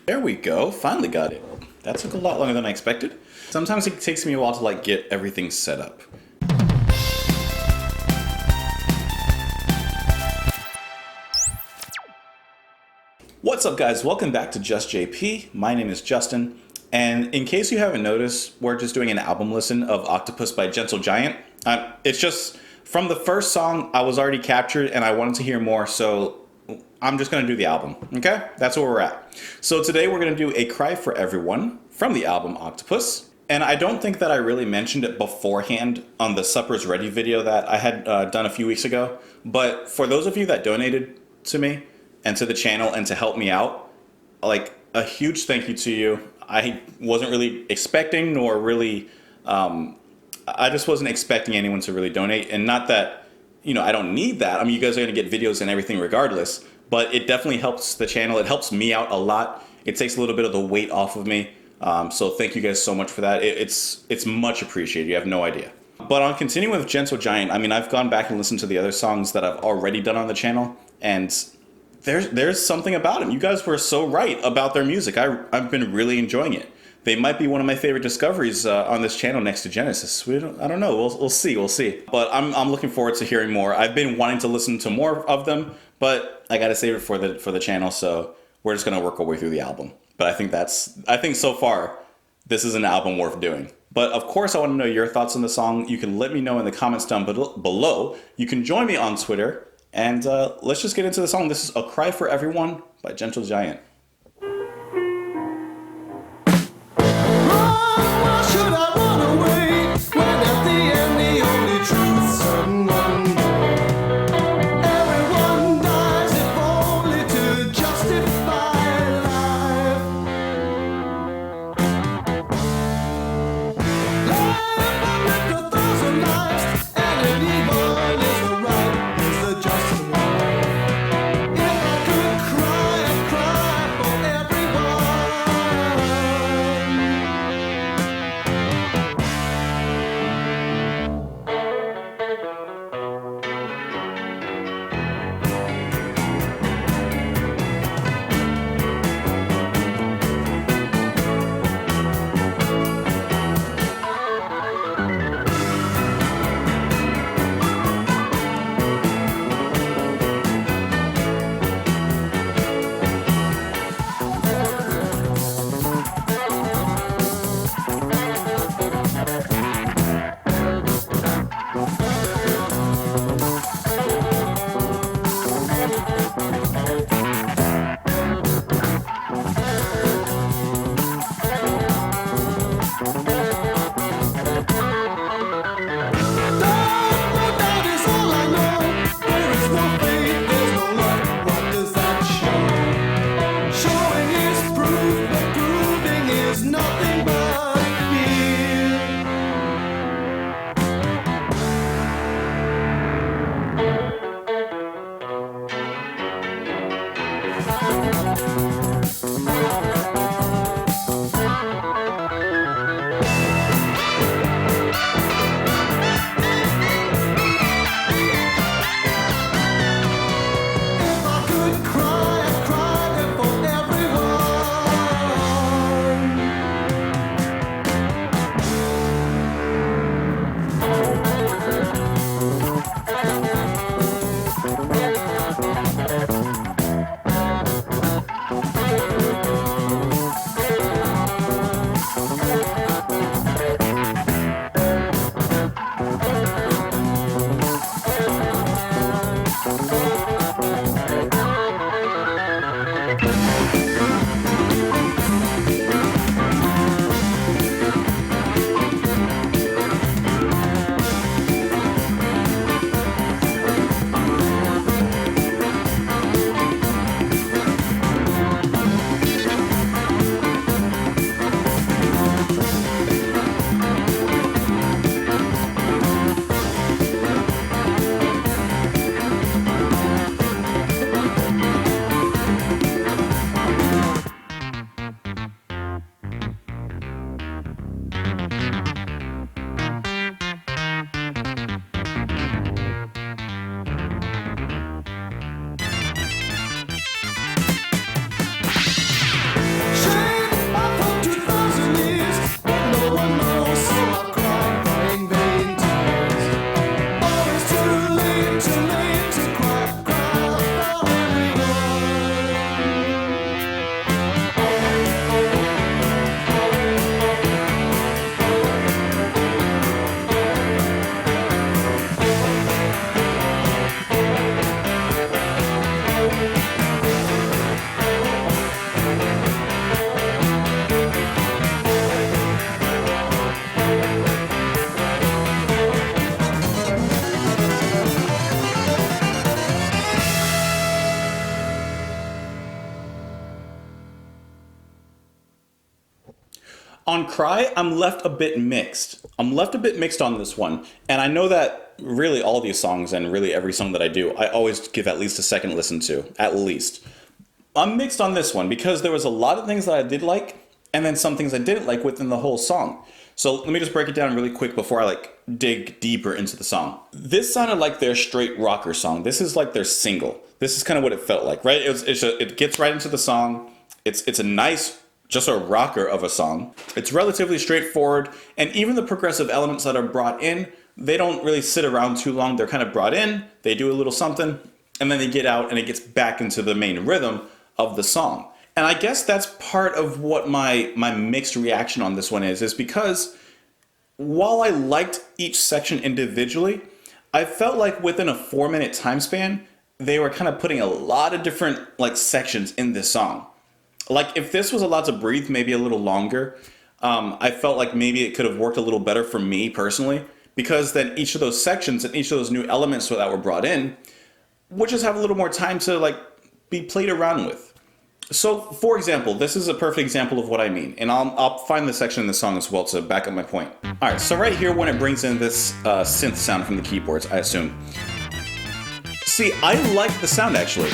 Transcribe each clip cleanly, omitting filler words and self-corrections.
There we go. Finally got it. That took a lot longer than I expected. Sometimes it takes me a while to like get everything set up. What's up guys? Welcome back to Just JP. My name is Justin. And in case you haven't noticed, we're just doing an album listen of Octopus by Gentle Giant. It's just from the first song I was already captured and I wanted to hear more, so I'm just gonna do the album, okay? That's where we're at. So today we're gonna do A Cry for Everyone from the album Octopus. And I don't think that I really mentioned it beforehand on the Supper's Ready video that I had done a few weeks ago. But for those of you that donated to me and to the channel and to help me out, like a huge thank you to you. I wasn't really expecting nor really, I just wasn't expecting anyone to really donate. And not that, you know, I don't need that. I mean, you guys are gonna get videos and everything regardless, but it definitely helps the channel. It helps me out a lot. It takes a little bit of the weight off of me. So thank you guys so much for that. It's much appreciated. You have no idea. But on continuing with Gentle Giant, I mean, I've gone back and listened to the other songs that I've already done on the channel, and there's something about them. You guys were so right about their music. I've been really enjoying it. They might be one of my favorite discoveries on this channel next to Genesis. I don't know. We'll see. But I'm looking forward to hearing more. I've been wanting to listen to more of them, but I gotta save it for the channel. So we're just gonna work our way through the album. But I think so far this is an album worth doing. But of course, I want to know your thoughts on the song. You can let me know in the comments down below. You can join me on Twitter. And let's just get into the song. This is A Cry for Everyone by Gentle Giant. On Cry, I'm left a bit mixed. I'm left a bit mixed on this one. And I know that really all these songs and really every song that I do, I always give at least a second listen to, at least. I'm mixed on this one because there was a lot of things that I did like and then some things I didn't like within the whole song. So let me just break it down really quick before I dig deeper into the song. This sounded like their straight rocker song. This is like their single. This is kind of what it felt like, right? It gets right into the song. It's a nice, just a rocker of a song. It's relatively straightforward, and even the progressive elements that are brought in, they don't really sit around too long. They're kind of brought in, they do a little something, and then they get out and it gets back into the main rhythm of the song. And I guess that's part of what my mixed reaction on this one is because while I liked each section individually, I felt like within a 4-minute time span, they were kind of putting a lot of different sections in this song. Like if this was allowed to breathe maybe a little longer, I felt like maybe it could have worked a little better for me personally, because then each of those sections and each of those new elements that were brought in would just have a little more time to be played around with. So, for example, this is a perfect example of what I mean, and I'll find the section in the song as well to back up my point. All right, so right here when it brings in this synth sound from the keyboards, I assume. See, I liked the sound actually.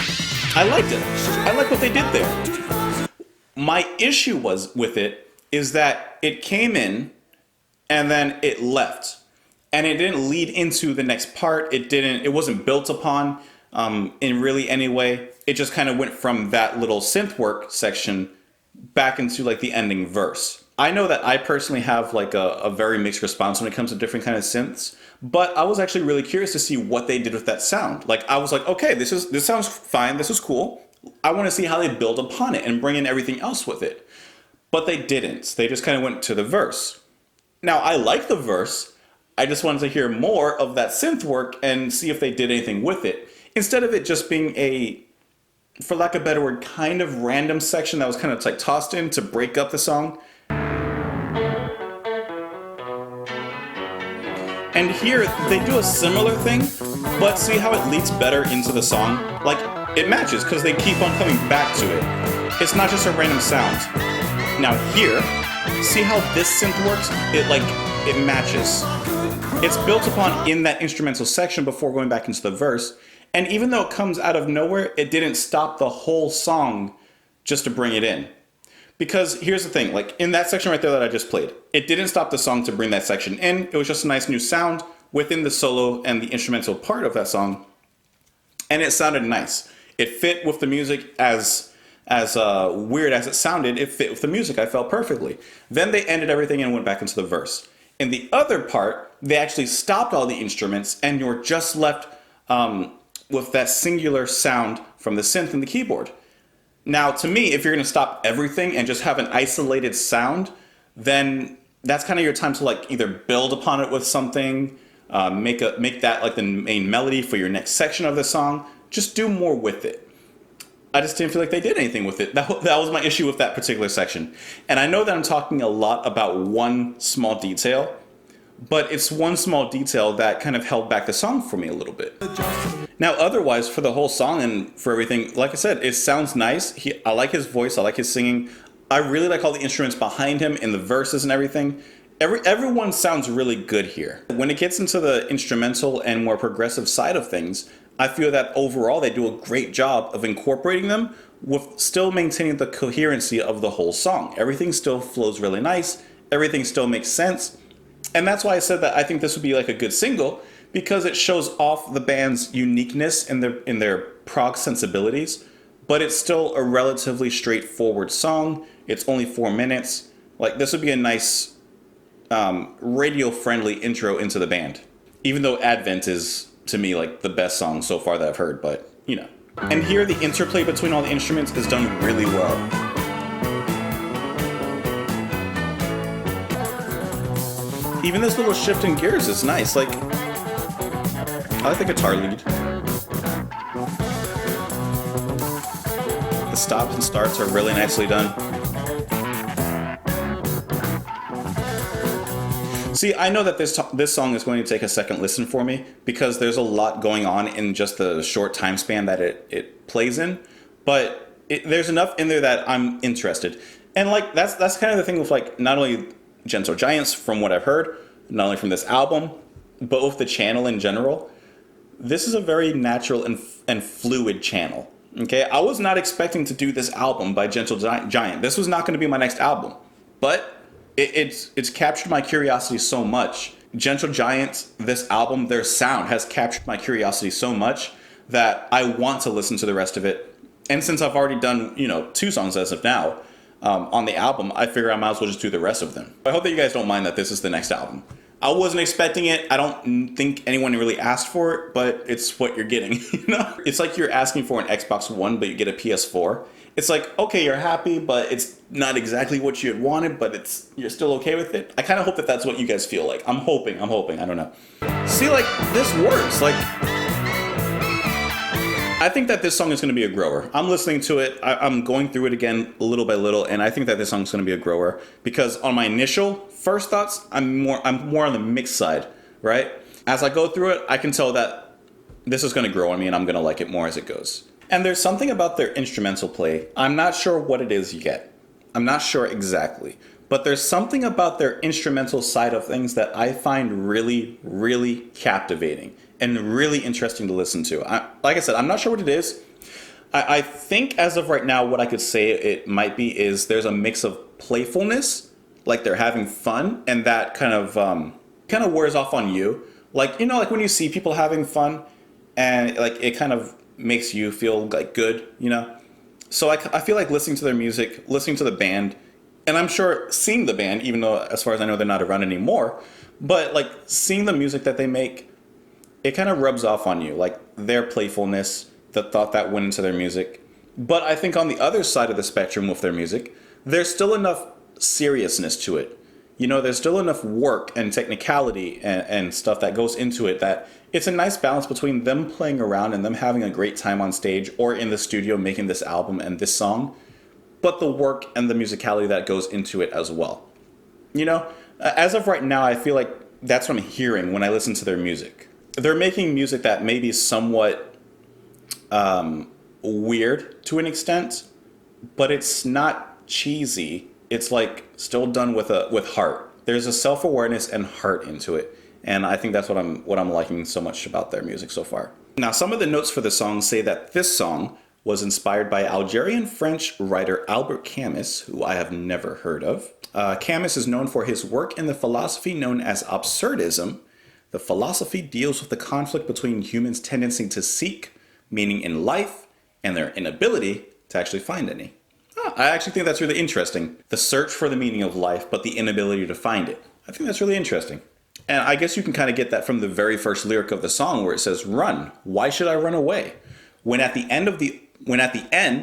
I liked it. I like what they did there. My issue with it is that it came in and then it left, and it didn't lead into the next part. It wasn't built upon in really any way. It just kind of went from that little synth work section back into the ending verse. I know that I personally have a very mixed response when it comes to different kind of synths, but I was actually really curious to see what they did with that sound. I was like, okay, this sounds fine, this is cool. I want to see how they build upon it and bring in everything else with it. But they didn't. They just kind of went to the verse. Now, I like the verse. I just wanted to hear more of that synth work and see if they did anything with it. Instead of it just being a, for lack of a better word, kind of random section that was kind of tossed in to break up the song. And here, they do a similar thing, but see how it leads better into the song? It matches because they keep on coming back to it. It's not just a random sound. Now here, see how this synth works? It matches. It's built upon in that instrumental section before going back into the verse. And even though it comes out of nowhere, it didn't stop the whole song just to bring it in. Because here's the thing, in that section right there that I just played, it didn't stop the song to bring that section in. It was just a nice new sound within the solo and the instrumental part of that song. And it sounded nice. It fit with the music as weird as it sounded. It fit with the music. I felt perfectly. Then they ended everything and went back into the verse. In the other part, they actually stopped all the instruments and you were just left with that singular sound from the synth and the keyboard. Now, to me, if you're going to stop everything and just have an isolated sound, then that's kind of your time to either build upon it with something, make that the main melody for your next section of the song. Just do more with it. I just didn't feel like they did anything with it. That was my issue with that particular section. And I know that I'm talking a lot about one small detail, but it's one small detail that kind of held back the song for me a little bit. Now, otherwise, for the whole song and for everything, like I said, it sounds nice. I like his voice. I like his singing. I really like all the instruments behind him in the verses and everything. Everyone sounds really good here. When it gets into the instrumental and more progressive side of things, I feel that overall they do a great job of incorporating them with still maintaining the coherency of the whole song. Everything still flows really nice. Everything still makes sense. And that's why I said that I think this would be a good single, because it shows off the band's uniqueness in their prog sensibilities, but it's still a relatively straightforward song. It's only 4 minutes. This would be a nice radio-friendly intro into the band, even though Advent is, to me, the best song so far that I've heard, but, you know. And here, the interplay between all the instruments is done really well. Even this little shift in gears is nice. I like the guitar lead. The stops and starts are really nicely done. See, I know that this song is going to take a second listen for me because there's a lot going on in just the short time span that it plays in, but there's enough in there that I'm interested. And like that's kind of the thing with like not only Gentle Giants, from what I've heard, not only from this album, but with the channel in general. This is a very natural and fluid channel. Okay, I was not expecting to do this album by Gentle Giant. This was not going to be my next album, but it's captured my curiosity so much. Gentle Giants, this album, their sound has captured my curiosity so much that I want to listen to the rest of it. And since I've already done, 2 songs as of now on the album, I figure I might as well just do the rest of them. I hope that you guys don't mind that this is the next album. I wasn't expecting it. I don't think anyone really asked for it, but it's what you're getting. It's like you're asking for an Xbox One, but you get a PS4. It's like, okay, you're happy, but it's not exactly what you had wanted, but you're still okay with it. I kind of hope that that's what you guys feel like. I'm hoping. I don't know. See, like, this works. Like, I think that this song is going to be a grower. I'm listening to it. I'm going through it again little by little, and I think that this song is going to be a grower because on my initial first thoughts, I'm more on the mixed side, right? As I go through it, I can tell that this is going to grow on me, and I'm going to like it more as it goes. And there's something about their instrumental play. I'm not sure what it is yet. I'm not sure exactly. But there's something about their instrumental side of things that I find really, really captivating and really interesting to listen to. Like I said, I'm not sure what it is. I think as of right now, what I could say it might be is there's a mix of playfulness, like they're having fun, and that kind of wears off on you. Like, like when you see people having fun, and like it kind of makes you feel like good, So I feel like listening to their music, listening to the band, and I'm sure seeing the band, even though as far as I know they're not around anymore, but like seeing the music that they make, it kind of rubs off on you, like their playfulness, the thought that went into their music. But I think on the other side of the spectrum with their music, there's still enough seriousness to it. There's still enough work and technicality and stuff that goes into it that it's a nice balance between them playing around and them having a great time on stage or in the studio making this album and this song, but the work and the musicality that goes into it as well. As of right now, I feel like that's what I'm hearing when I listen to their music. They're making music that may be somewhat weird to an extent, but it's not cheesy. It's like still done with heart. There's a self-awareness and heart into it, and I think that's what I'm liking so much about their music so far. Now, some of the notes for the song say that this song was inspired by Algerian-French writer Albert Camus, who I have never heard of. Camus is known for his work in the philosophy known as absurdism. The philosophy deals with the conflict between humans' tendency to seek meaning in life and their inability to actually find any. I actually think that's really interesting. The search for the meaning of life, but the inability to find it. I think that's really interesting. And I guess you can kind of get that from the very first lyric of the song where it says, "Run. Why should I run away? When at the end,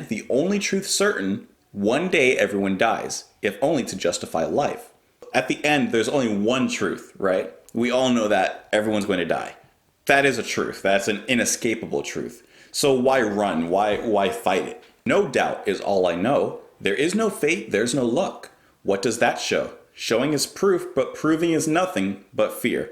the only truth certain, one day everyone dies, if only to justify life." At the end, there's only one truth, right? We all know that everyone's going to die. That is a truth. That's an inescapable truth. So why run? Why fight it? No doubt is all I know. There is no fate, there's no luck. What does that show? Showing is proof, but proving is nothing but fear.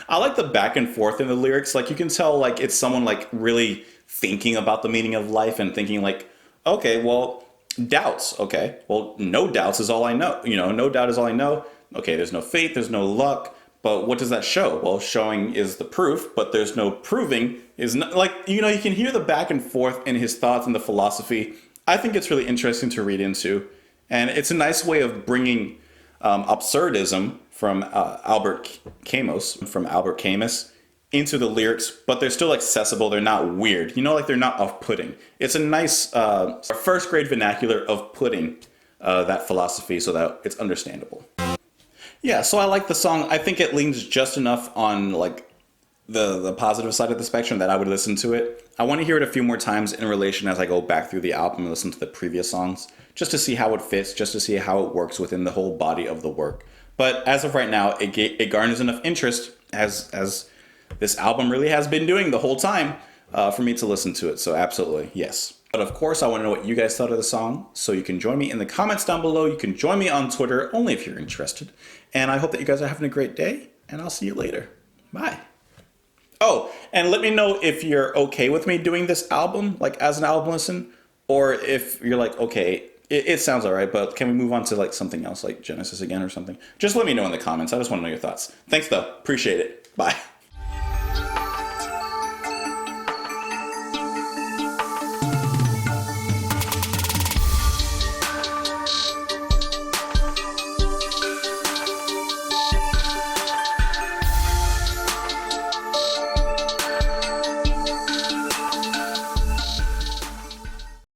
I like the back and forth in the lyrics. Like you can tell like it's someone like really thinking about the meaning of life and thinking like, okay, well, doubts. Okay, well, no doubts is all I know. No doubt is all I know. Okay, there's no fate, there's no luck. But what does that show? Well, showing is the proof, but there's no proving. Is not like, you can hear the back and forth in his thoughts and the philosophy. I think it's really interesting to read into. And it's a nice way of bringing absurdism from Albert Camus into the lyrics, but they're still accessible. They're not weird. Like they're not off-putting. It's a nice first grade vernacular of putting that philosophy so that it's understandable. Yeah, so I like the song. I think it leans just enough on like the positive side of the spectrum that I would listen to it. I want to hear it a few more times in relation as I go back through the album and listen to the previous songs, just to see how it fits, just to see how it works within the whole body of the work. But as of right now, it garners enough interest as this album really has been doing the whole time for me to listen to it. So absolutely, yes. But of course, I want to know what you guys thought of the song, so you can join me in the comments down below. You can join me on Twitter, only if you're interested. And I hope that you guys are having a great day, and I'll see you later. Bye. Oh, and let me know if you're okay with me doing this album, like as an album listen, or if you're like, okay, It sounds all right, but can we move on to like something else, like Genesis again or something? Just let me know in the comments. I just want to know your thoughts. Thanks, though. Appreciate it. Bye.